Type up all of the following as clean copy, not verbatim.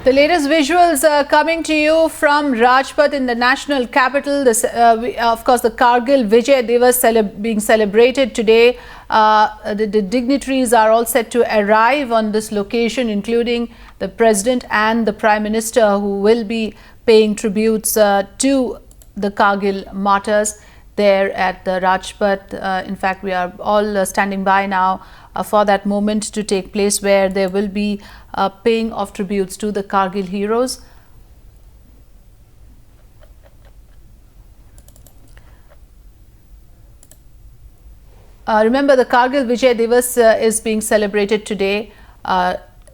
The latest visuals are coming to you from Rajpath in the national capital. Of course, the Kargil Vijay Diwas being celebrated today. The dignitaries are all set to arrive on this location, including the President and the Prime Minister, who will be paying tributes to the Kargil martyrs there at the Rajpath. In fact, we are all standing by now for that moment to take place, where there will be paying of tributes to the Kargil heroes. Remember, the Kargil Vijay Diwas is being celebrated today.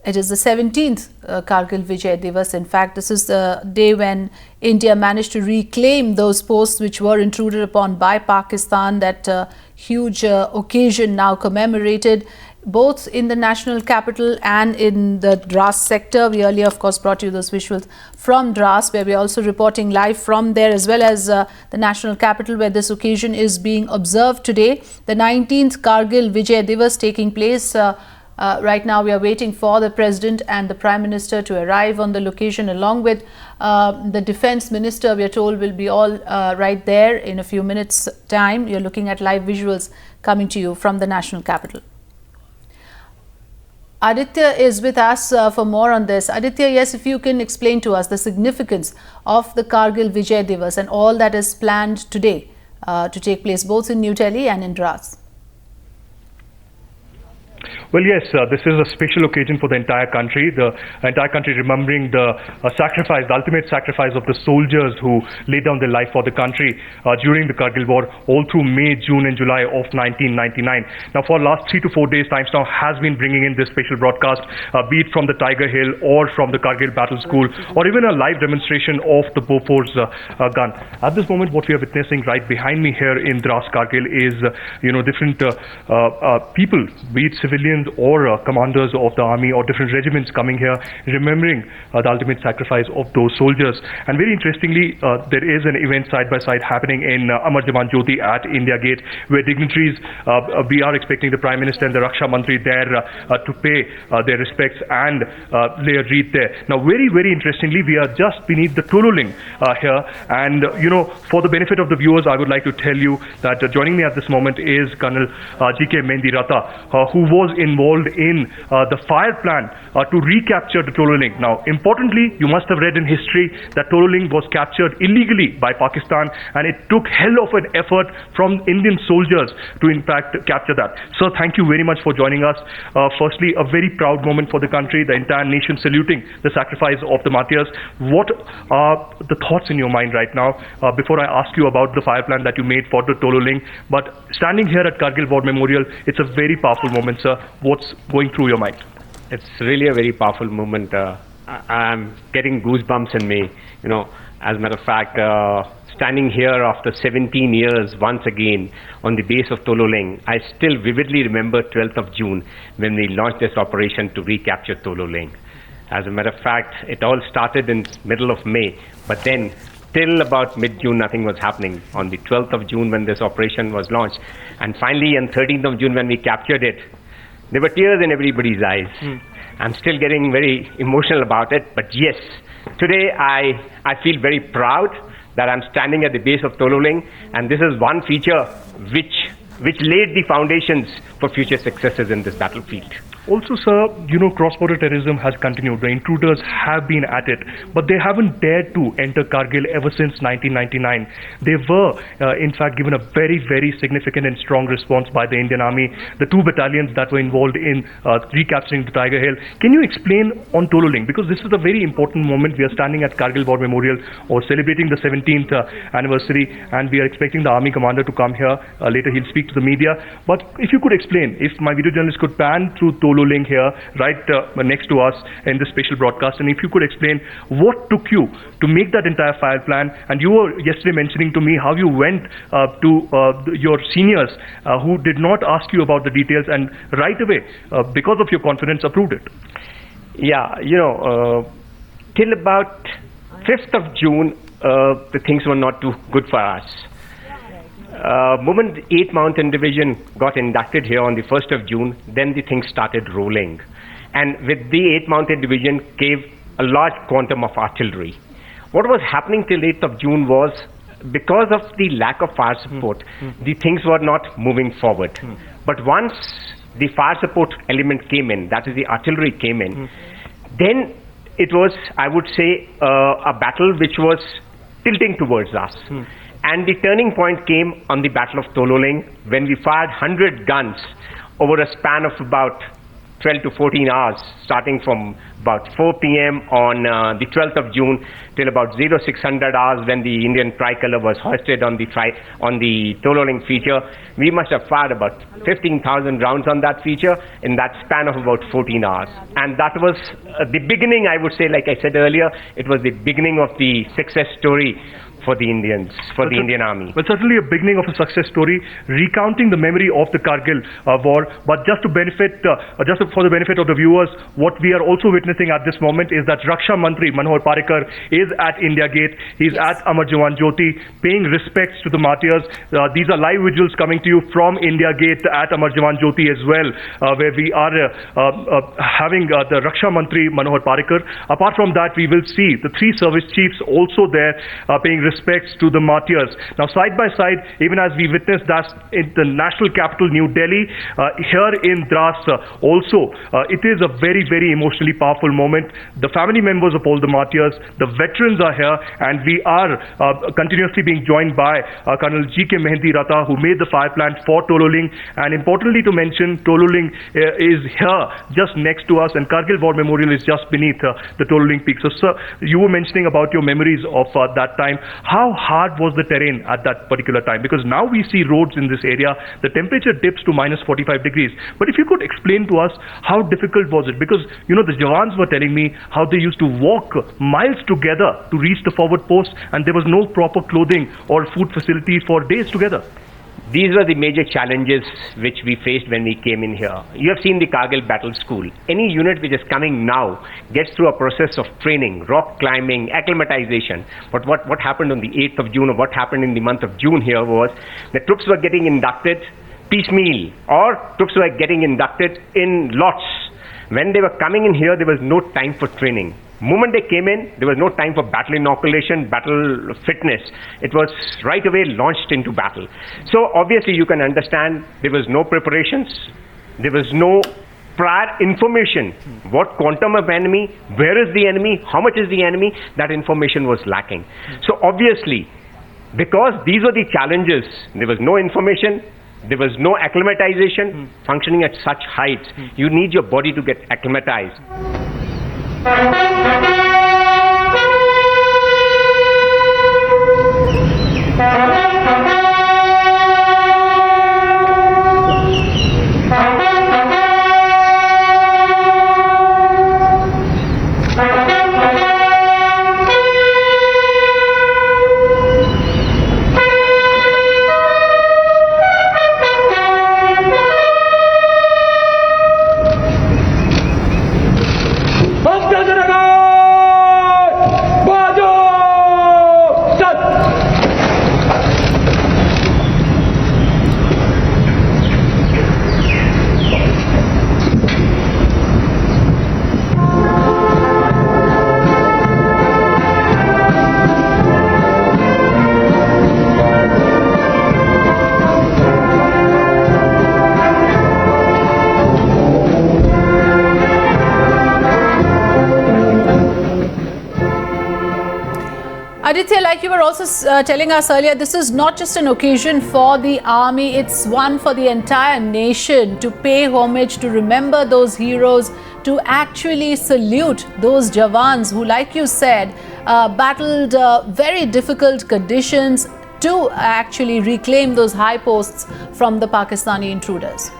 It is the 17th Kargil Vijay Diwas. In fact, this is the day when India managed to reclaim those posts which were intruded upon by Pakistan. That huge occasion now commemorated both in the national capital and in the Dras sector. We earlier, of course, brought you those visuals from Dras, where we are also reporting live from there, as well as the national capital, where this occasion is being observed today. The 19th Kargil Vijay Diwas taking place. Right now, we are waiting for the President and the Prime Minister to arrive on the location, along with the Defence Minister. We are told will be all right there in a few minutes' time. You're looking at live visuals coming to you from the national capital. Aditya is with us for more on this. Aditya, yes, if you can explain to us the significance of the Kargil Vijay Diwas and all that is planned today to take place both in New Delhi and in Dras. Well, yes, this is a special occasion for the entire country. The entire country remembering the sacrifice, the ultimate sacrifice of the soldiers who laid down their life for the country during the Kargil War, all through May, June and July of 1999. Now, for the last 3 to 4 days, Times Now has been bringing in this special broadcast, be it from the Tiger Hill or from the Kargil Battle School, or even a live demonstration of the Bofors gun. At this moment, what we are witnessing right behind me here in Dras Kargil is, different people, be it civilians or commanders of the army or different regiments coming here, remembering the ultimate sacrifice of those soldiers. And very interestingly, there is an event side by side happening in Amar Jawan Jyoti at India Gate, where dignitaries, we are expecting the Prime Minister and the Raksha Mantri there to pay their respects and lay a wreath there. Now, very, very interestingly, we are just beneath the Tololing here. And, for the benefit of the viewers, I would like to tell you that joining me at this moment is Colonel G.K. Mendi Rata, who was involved in the fire plan to recapture the Tololing. Now, importantly, you must have read in history that Tololing was captured illegally by Pakistan, and it took hell of an effort from Indian soldiers to in fact capture that. So thank you very much for joining us. Firstly, a very proud moment for the country, the entire nation saluting the sacrifice of the martyrs. What are the thoughts in your mind right now, before I ask you about the fire plan that you made for the Tololing? But standing here at Kargil War Memorial, it's a very powerful moment, sir. What's going through your mind? It's really a very powerful moment. I'm getting goosebumps in me. As a matter of fact, standing here after 17 years once again on the base of Tololing, I still vividly remember 12th of June when we launched this operation to recapture Tololing. As a matter of fact, it all started in middle of May, but then till about mid-June, nothing was happening. On the 12th of June, when this operation was launched, and finally on 13th of June, when we captured it, there were tears in everybody's eyes. I'm still getting very emotional about it, but yes, today I feel very proud that I'm standing at the base of Tololing, and this is one feature which laid the foundations for future successes in this battlefield. Also, sir, cross-border terrorism has continued. The intruders have been at it, but they haven't dared to enter Kargil ever since 1999. They were, in fact, given a very, very significant and strong response by the Indian Army, the 2 battalions that were involved in recapturing the Tiger Hill. Can you explain on Tololing? Because this is a very important moment. We are standing at Kargil War Memorial, or celebrating the 17th anniversary, and we are expecting the Army Commander to come here. Later, he'll speak to the media. But if you could explain, if my video journalist could pan through Tololing here, right next to us in this special broadcast, and if you could explain what took you to make that entire fire plan. And you were yesterday mentioning to me how you went to your seniors who did not ask you about the details, and right away, because of your confidence, approved it. Yeah, till about 5th of June, the things were not too good for us. Moment 8th Mountain Division got inducted here on the 1st of June, then the things started rolling. And with the 8th Mountain Division came a large quantum of artillery. What was happening till 8th of June was, because of the lack of fire support, the things were not moving forward. But once the fire support element came in, that is the artillery came in, then it was, I would say, a battle which was tilting towards us. And the turning point came on the Battle of Tololing, when we fired 100 guns over a span of about 12 to 14 hours, starting from about 4 p.m. on the 12th of June till about 0600 hours, when the Indian tricolor was hoisted on the Tololing feature. We must have fired about 15,000 rounds on that feature in that span of about 14 hours. And that was the beginning, I would say, like I said earlier, it was the beginning of the success story for the Indians, for the Indian Army. Well, certainly a beginning of a success story, recounting the memory of the Kargil War. But just for the benefit of the viewers, what we are also witnessing at this moment is that Raksha Mantri Manohar Parrikar is at India Gate. He's at Amar Jawan Jyoti, paying respects to the martyrs. These are live visuals coming to you from India Gate at Amar Jawan Jyoti as well, where we are having the Raksha Mantri Manohar Parrikar. Apart from that, we will see the three service chiefs also there, paying respects to the martyrs. Now, side by side, even as we witnessed that in the national capital, New Delhi, here in Dras also, it is a very, very emotionally powerful moment. The family members of all the martyrs, the veterans are here, and we are continuously being joined by Colonel G.K. Mehendi Rata, who made the fire plant for Tololing. And importantly to mention, Tololing is here just next to us, and Kargil War Memorial is just beneath the Tololing peak. So, sir, you were mentioning about your memories of that time. How hard was the terrain at that particular time? Because now we see roads in this area, the temperature dips to minus 45 degrees. But if you could explain to us, how difficult was it? Because, you know, the Jawans were telling me how they used to walk miles together to reach the forward post, and there was no proper clothing or food facilities for days together. These were the major challenges which we faced when we came in here. You have seen the Kargil Battle School. Any unit which is coming now gets through a process of training, rock climbing, acclimatization. But what happened on the 8th of June, or what happened in the month of June here, was the troops were getting inducted piecemeal, or troops were getting inducted in lots. When they were coming in here, there was no time for training. Moment they came in, there was no time for battle inoculation, battle fitness. It was right away launched into battle. So obviously you can understand there was no preparations, there was no prior information. What quantum of enemy, where is the enemy, how much is the enemy, that information was lacking. So obviously, because these were the challenges, there was no information, there was no acclimatization. Functioning at such heights, you need your body to get acclimatized. Aditya, like you were also telling us earlier, this is not just an occasion for the army, it's one for the entire nation to pay homage, to remember those heroes, to actually salute those Jawans who, like you said, battled very difficult conditions to actually reclaim those high posts from the Pakistani intruders.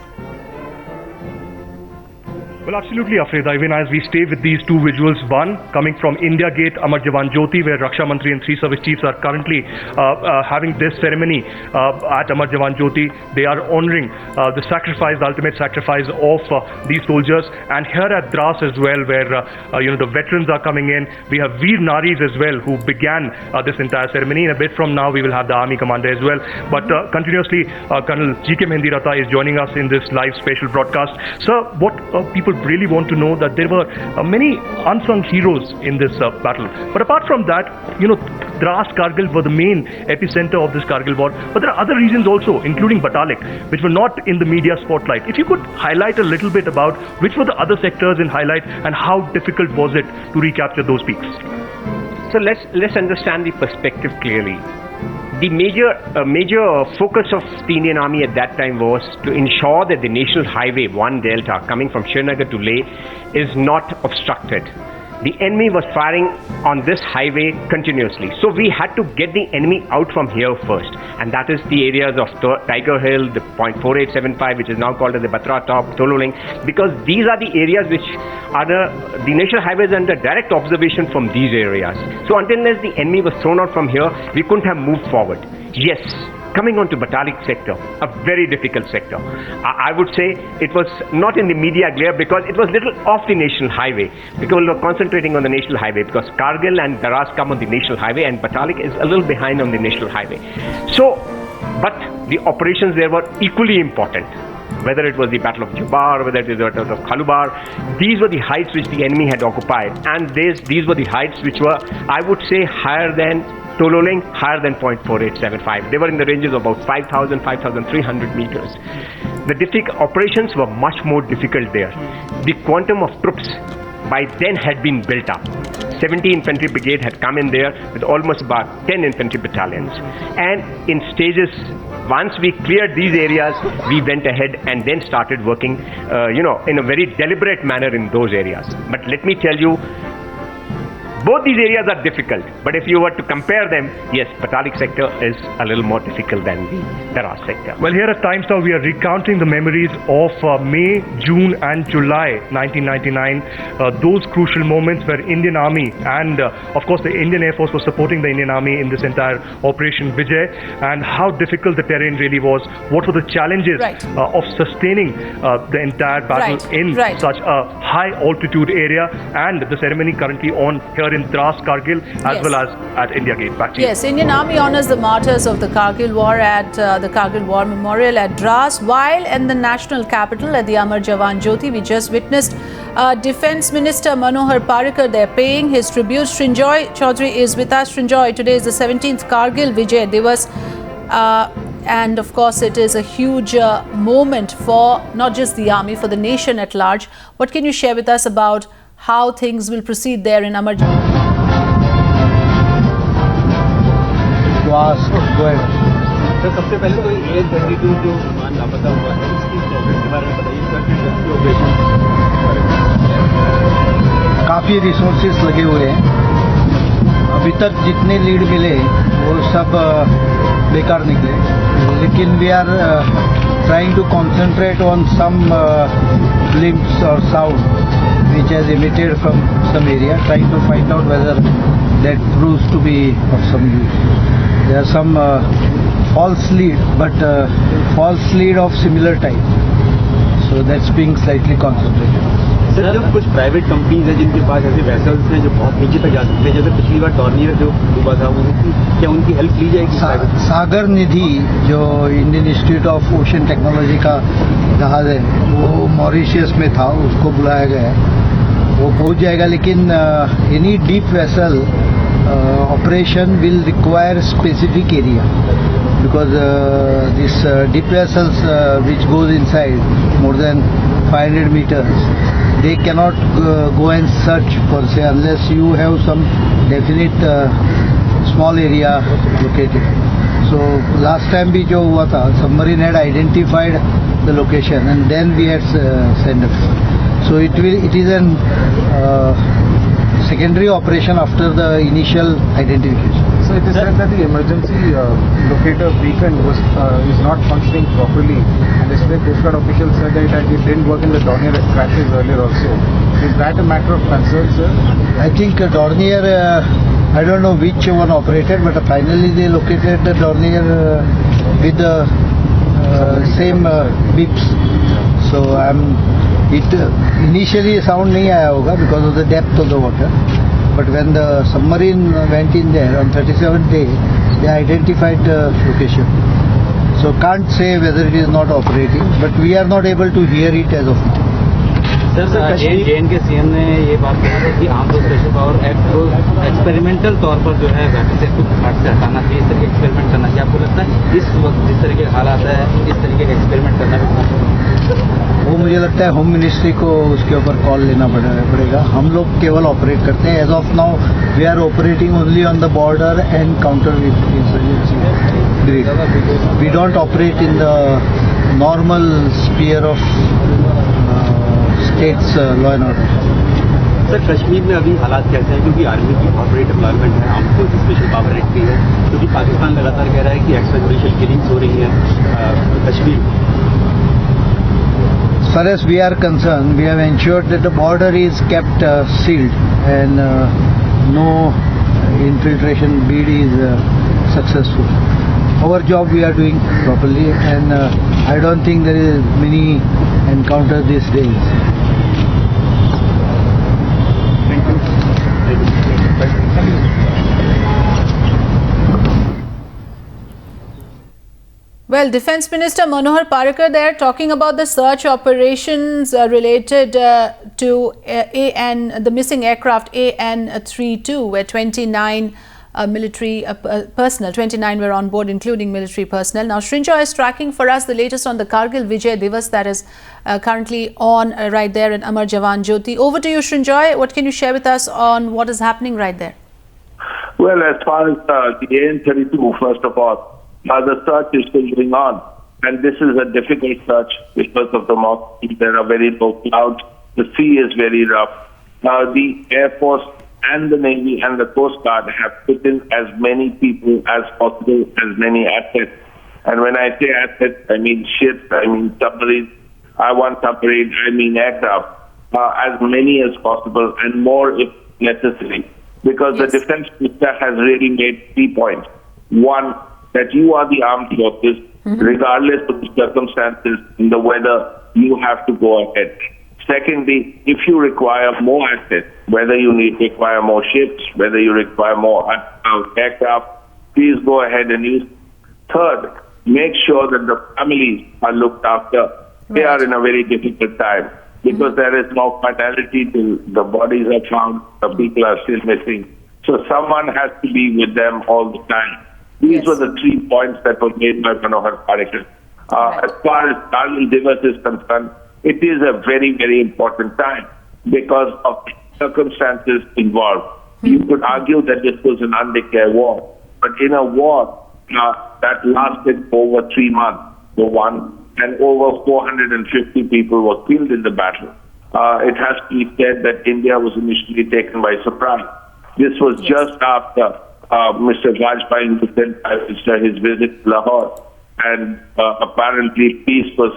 Well, absolutely, Afrida. Even as we stay with these two visuals, one coming from India Gate, Amar Jawan Jyoti, where Raksha Mantri and three service chiefs are currently having this ceremony at Amar Jawan Jyoti. They are honoring the sacrifice, the ultimate sacrifice of these soldiers. And here at Dras as well, where the veterans are coming in, we have Veer Naris as well, who began this entire ceremony. In a bit from now, we will have the army commander as well. But continuously, Colonel G.K. Mehendi Rata is joining us in this live special broadcast. Sir, what people would really want to know that there were many unsung heroes in this battle. But apart from that, Dras, Kargil were the main epicenter of this Kargil war. But there are other regions also, including Batalik, which were not in the media spotlight. If you could highlight a little bit about which were the other sectors in highlight and how difficult was it to recapture those peaks? So let's understand the perspective clearly. The major focus of the Indian Army at that time was to ensure that the National Highway 1 Delta coming from Srinagar to Leh is not obstructed. The enemy was firing on this highway continuously. So we had to get the enemy out from here first. And that is the areas of Tiger Hill, the .4875, which is now called as the Batra Top, Tololing, because these are the areas which are the national highways under direct observation from these areas. So until the enemy was thrown out from here, we couldn't have moved forward. Yes. Coming on to Batalik sector, a very difficult sector. I would say it was not in the media glare because it was little off the national highway. People were concentrating on the national highway because Kargil and Dras come on the national highway and Batalik is a little behind on the national highway. So, but the operations there were equally important. Whether it was the Battle of Jubar, whether it was the Battle of Khalubar, these were the heights which the enemy had occupied. And these were the heights which were, I would say, higher than Tololing, higher than .4875. They were in the ranges of about 5,000, 5,300 meters. The operations were much more difficult there. The quantum of troops by then had been built up. 70 infantry brigade had come in there with almost about 10 infantry battalions. And in stages, once we cleared these areas, we went ahead and then started working, in a very deliberate manner in those areas. But let me tell you, both these areas are difficult, but if you were to compare them, yes, Batalik sector is a little more difficult than the Dras sector. Well, here at Times Now, we are recounting the memories of May, June and July 1999, those crucial moments where Indian Army and, of course, the Indian Air Force was supporting the Indian Army in this entire Operation Vijay, and how difficult the terrain really was. What were the challenges of sustaining the entire battle in such a high altitude area, and the ceremony currently on here in Dras, Kargil, as well as at India Gate. Back to you. Yes, Indian Army honors the martyrs of the Kargil War at the Kargil War Memorial at Dras, while in the national capital at the Amar Jawan Jyoti, we just witnessed Defence Minister Manohar Parrikar there paying his tribute. Srinjoy Chaudhary is with us. Srinjoy, today is the 17th Kargil Vijay Diwas. And of course, it is a huge moment for not just the army, for the nation at large. What can you share with us about how things will proceed there in Amar Jawan? Sir, सबसे पहले तो AH-22 जो विमान लापता हुआ है, इसकी progress के बारे में बताइए सर, कि रेस्क्यू ऑपरेशन काफ़ी रिसोर्सेस लगे हुए हैं। अभी तक जितने लीड मिले वो सब बेकार निकले, लेकिन we are trying to concentrate on some glimpse और sound which has emitted from some area, trying to find out whether that proves to be of some use. There are some false lead, but false lead of similar type. So that's being slightly concentrated. Sir, जब कुछ private companies हैं जिनके पास ऐसे vessels हैं जो बहुत नीचे तक जा सकते हैं, जैसे पिछली बार टॉर्नियर जो डूबा था, क्या उनकी हेल्प ली जाएगी? सागर निधि जो Indian institute of ocean technology का जहाज है, वो मॉरिशियस में था, उसको बुलाया गया है, वो पहुंच जाएगा। लेकिन any deep vessel operation will require specific area, because this deep vessels which goes inside more than 500 meters, they cannot go and search per se unless you have some definite small area located. So last time bhi jo hua tha, submarine had identified the location and then we had sent it. So it is an secondary operation after the initial identification. So it is said that the emergency locator beacon is not functioning properly, and yesterday Coast Guard officials said that it didn't work in the Dornier crashes earlier also. Is that a matter of concern, sir? I think Dornier, I don't know which one operated, but finally they located the Dornier with the same beeps. So initially sound nahi aaya hoga because of the depth of the water. But when the submarine went in there on 37th day, they identified the location. So can't say whether it is not operating, but we are not able to hear it as of now. Sir जेएन के CM ने ये बात कही है कि armed special power act को experimental तौर पर जो है वैसे से कुछ घाट से हटाना चाहिए, इस तरह के एक्सपेरिमेंट करना चाहिए। आपको लगता है इस वक्त जिस तरह के हालात है इस तरीके का एक्सपेरिमेंट करना भी वो मुझे लगता है होम मिनिस्ट्री को उसके ऊपर कॉल लेना पड़ेगा। हम लोग केवल ऑपरेट करते हैं। As of now we are operating only on the border and counter with insurgency grid. We don't operate in the normal sphere of states law and order. Sir Kashmir में अभी हालात कैसे हैं, क्योंकि आर्मी की बहुत बड़ी डेवलपमेंट है, armed force special power act की है, क्योंकि पाकिस्तान लगातार कह रहा है कि एक्स्ट्राजुडिशियल किलिंग्स हो रही हैं कश्मीर में। As far as we are concerned, we have ensured that the border is kept sealed and no infiltration bid is successful. Our job we are doing properly, and I don't think there is many encounters these days. Well, Defence Minister Manohar Parrikar there talking about the search operations related to the missing aircraft AN-32, where 29 military personnel, 29 were on board, including military personnel. Now, Srinjoy is tracking for us the latest on the Kargil Vijay Diwas that is currently on right there in Amar Jawan Jyoti. Over to you, Srinjoy. What can you share with us on what is happening right there? Well, as far as the AN-32, first of all, the search is still going on, and this is a difficult search because of the monsoon. There are very low clouds. The sea is very rough. The Air Force and the Navy and the Coast Guard have put in as many people as possible, as many assets. And when I say assets, I mean ships, I mean submarines. I want submarines, I mean aircraft. As many as possible and more if necessary. Because the Defence Minister has really made 3 points. One, that you are the armed forces, regardless of the circumstances in the weather, you have to go ahead. Secondly, if you require more assets, whether you require more ships, whether you require more aircraft, please go ahead and use. Third, make sure that the families are looked after. They are in a very difficult time because there is no finality till the bodies are found, the people are still missing. So someone has to be with them all the time. These were the 3 points that were made by Manohar Parrikar. As far as Kargil Diwas is concerned, it is a very, very important time because of the circumstances involved. You could argue that this was an undeclared war, but in a war that lasted over 3 months, for one, and over 450 people were killed in the battle. It has to be said that India was initially taken by surprise. This was just after Mr. Vajpayee sent his visit to Lahore, and apparently peace was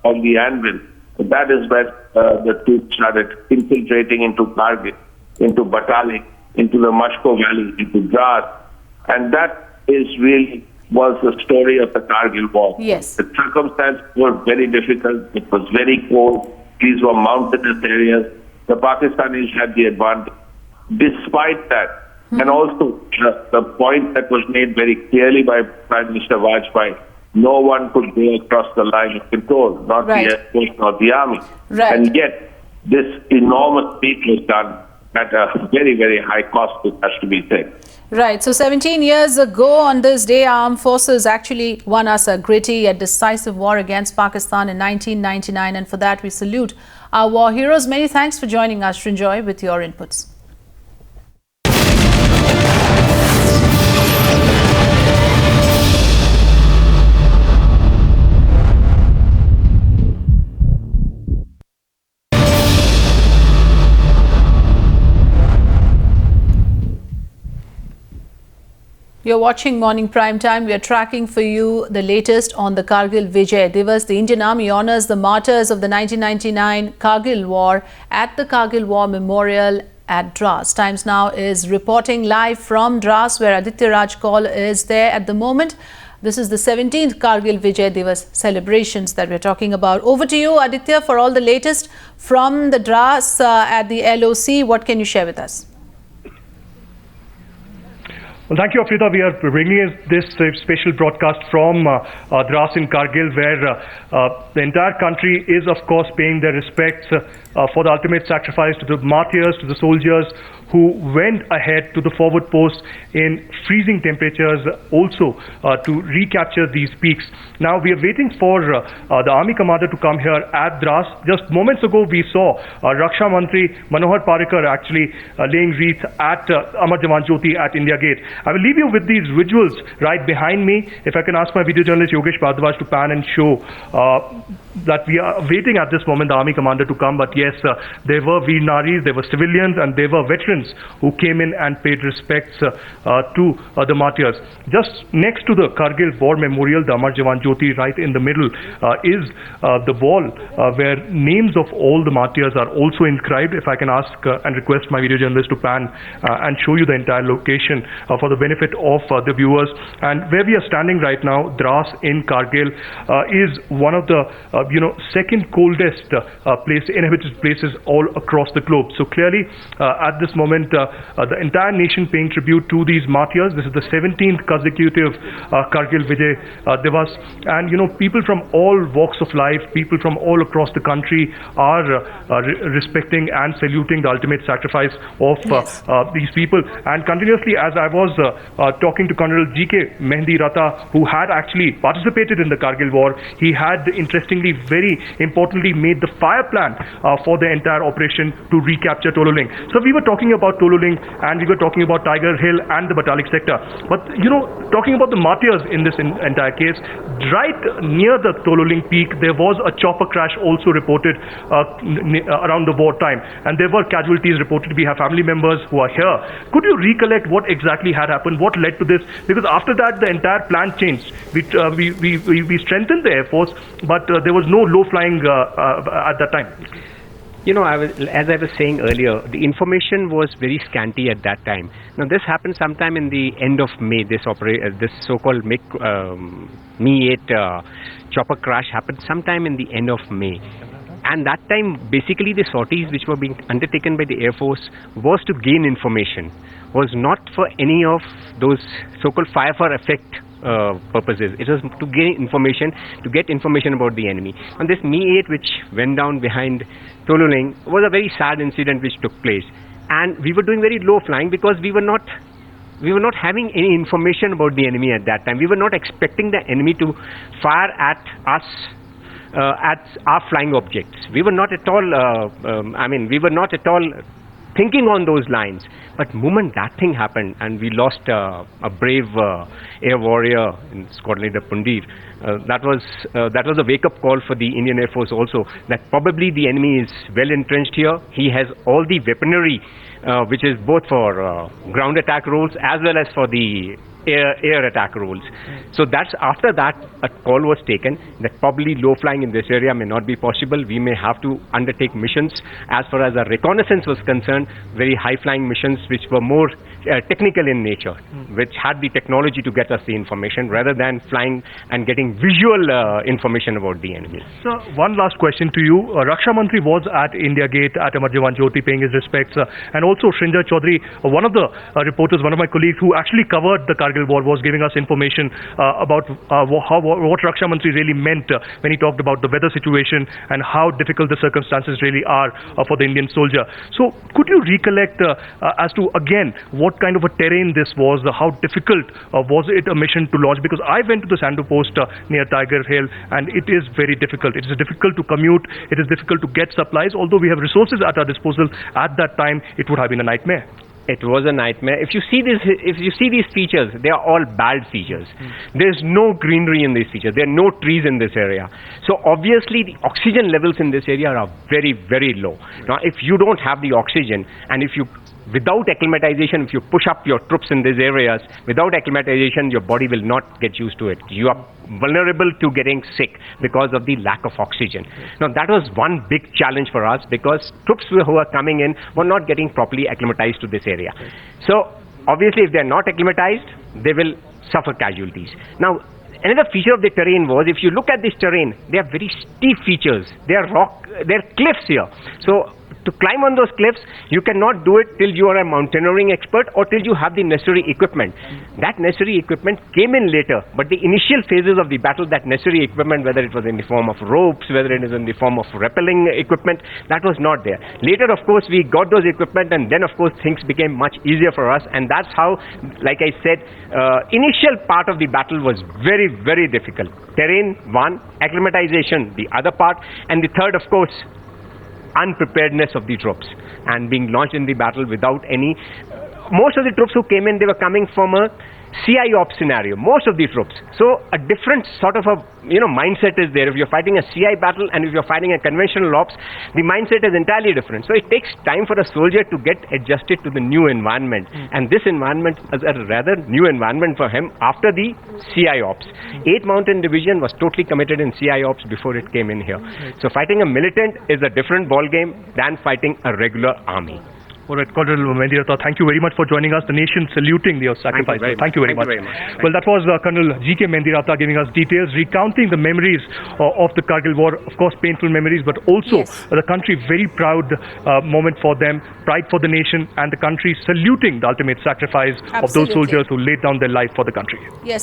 on the anvil. So that is when the troops started infiltrating into Kargil, into Batali, into the Mashko Valley, into Dras, and that was the story of the Kargil War. Yes. The circumstances were very difficult. It was very cold. These were mountainous areas. The Pakistanis had the advantage. Despite that, and also the point that was made very clearly by Prime Minister Vajpayee, no one could go across the line of control, not the Air Force, not the Army. Right. And yet, this enormous feat was done at a very, very high cost, it has to be said. Right. So 17 years ago on this day, our armed forces actually won us a gritty yet decisive war against Pakistan in 1999. And for that, we salute our war heroes. Many thanks for joining us, Srinjoy, with your inputs. You're watching Morning Prime Time. We are tracking for you the latest on the Kargil Vijay Diwas. The Indian Army honors the martyrs of the 1999 Kargil War at the Kargil War Memorial at Dras. Times Now is reporting live from Dras, where Aditya Raj Kaul is there at the moment. This is the 17th Kargil Vijay Diwas celebrations that we're talking about. Over to you, Aditya, for all the latest from the Dras at the LOC. What can you share with us? Well, thank you, Afrida. We are bringing this special broadcast from Dras in Kargil, where the entire country is, of course, paying their respects for the ultimate sacrifice to the martyrs, to the soldiers who went ahead to the forward post in freezing temperatures, also to recapture these peaks. Now, we are waiting for the army commander to come here at Dras. Just moments ago, we saw Raksha Mantri Manohar Parrikar actually laying wreaths at Amar Jawan Jyoti at India Gate. I will leave you with these visuals right behind me. If I can ask my video journalist Yogesh Bhardwaj to pan and show that we are waiting at this moment the army commander to come. But yes, there were Veer Naris, there were civilians, and there were veterans who came in and paid respects to the martyrs. Just next to the Kargil War Memorial, the Amar Jawan Jyoti, right in the middle, is the wall where names of all the martyrs are also inscribed. If I can ask and request my video journalist to pan and show you the entire location for the benefit of the viewers. And where we are standing right now, Dras in Kargil, is one of the second coldest inhabited places all across the globe. So clearly, at this moment, the entire nation paying tribute to these martyrs. This is the 17th consecutive Kargil Vijay Diwas, and people from all walks of life, people from all across the country are respecting and saluting the ultimate sacrifice of these people. And continuously, as I was talking to Colonel G.K. Mehndi Rata, who had actually participated in the Kargil War, he had interestingly, very importantly, made the fire plan for the entire operation to recapture Tololing. So we were talking about Tololing, and we were talking about Tiger Hill and the Batalik sector. But talking about the martyrs in this entire case, right near the Tololing peak, there was a chopper crash also reported around the war time, and there were casualties reported. We have family members who are here. Could you recollect what exactly had happened? What led to this? Because after that, the entire plan changed. We strengthened the Air Force, but there was no low flying at that time. As I was saying earlier, the information was very scanty at that time. Now, this happened sometime in the end of May. This so-called Mi-8 chopper crash happened sometime in the end of May. And that time, basically, the sorties which were being undertaken by the Air Force was to gain information, was not for any of those so-called fire for effect purposes. It was to gain information, to get information about the enemy. And this Mi-8 which went down behind Tololing was a very sad incident which took place. And we were doing very low flying because we were not having any information about the enemy at that time. We were not expecting the enemy to fire at us at our flying objects. We were not at all we were not at all thinking on those lines. But moment that thing happened, and we lost a brave air warrior in Scotland, Pundir, that was a wake-up call for the Indian Air Force also, that probably the enemy is well entrenched here. He has all the weaponry, which is both for ground attack roles as well as for the air attack roles. So that's after that a call was taken that probably low flying in this area may not be possible. We may have to undertake missions as far as our reconnaissance was concerned, very high flying missions which were more technical in nature, which had the technology to get us the information rather than flying and getting visual information about the enemy. So one last question to you. Raksha Mantri was at India Gate at Amar Jawan Jyoti paying his respects, and also Shrinjar Chaudhary, one of the reporters, one of my colleagues who actually covered the Kargil War, was giving us information about what Raksha Mantri really meant when he talked about the weather situation and how difficult the circumstances really are for the Indian soldier. So could you recollect as to again what kind of a terrain this was, how difficult was it a mission to launch? Because I went to the Sandu post near Tiger Hill, and it is very difficult. It is difficult to commute, it is difficult to get supplies. Although we have resources at our disposal, at that time it would have been a nightmare. It was a nightmare. If you see these features, they are all bad features. There's no greenery in these features. There are no trees in this area. So obviously the oxygen levels in this area are very, very low. Now, if you don't have the oxygen, and if you without acclimatization, if you push up your troops in these areas, without acclimatization, your body will not get used to it. You are vulnerable to getting sick because of the lack of oxygen. Now, that was one big challenge for us because troops who are coming in were not getting properly acclimatized to this area. So, obviously, if they are not acclimatized, they will suffer casualties. Now, another feature of the terrain was, if you look at this terrain, they are very steep features. They are cliffs here. So, To climb on those cliffs, you cannot do it till you are a mountaineering expert or till you have the necessary equipment. That necessary equipment came in later, but the initial phases of the battle, that necessary equipment, whether it was in the form of ropes, whether it is in the form of rappelling equipment, that was not there. Later, of course, we got those equipment, and then, of course, things became much easier for us, and that's how, like I said, initial part of the battle was very, very difficult. Terrain, one; acclimatization, the other part; and the third, of course, unpreparedness of the troops and being launched in the battle without any. Most of the troops who came in, they were coming from a CI op scenario, most of the troops. So a different sort of a mindset is there. If you're fighting a CI battle and if you're fighting a conventional ops, the mindset is entirely different. So it takes time for a soldier to get adjusted to the new environment, and this environment is a rather new environment for him after the CI ops. 8th Mountain Division was totally committed in CI ops before it came in here. So fighting a militant is a different ball game than fighting a regular army. All right, Colonel Mendiratha, thank you very much for joining us. The nation saluting your sacrifice. Thank you very much. Well, that was Colonel G.K. Mendiratha giving us details, recounting the memories of the Kargil War. Of course, painful memories, but also the country, very proud moment for them, pride for the nation, and the country saluting the ultimate sacrifice of those soldiers who laid down their life for the country. Yes.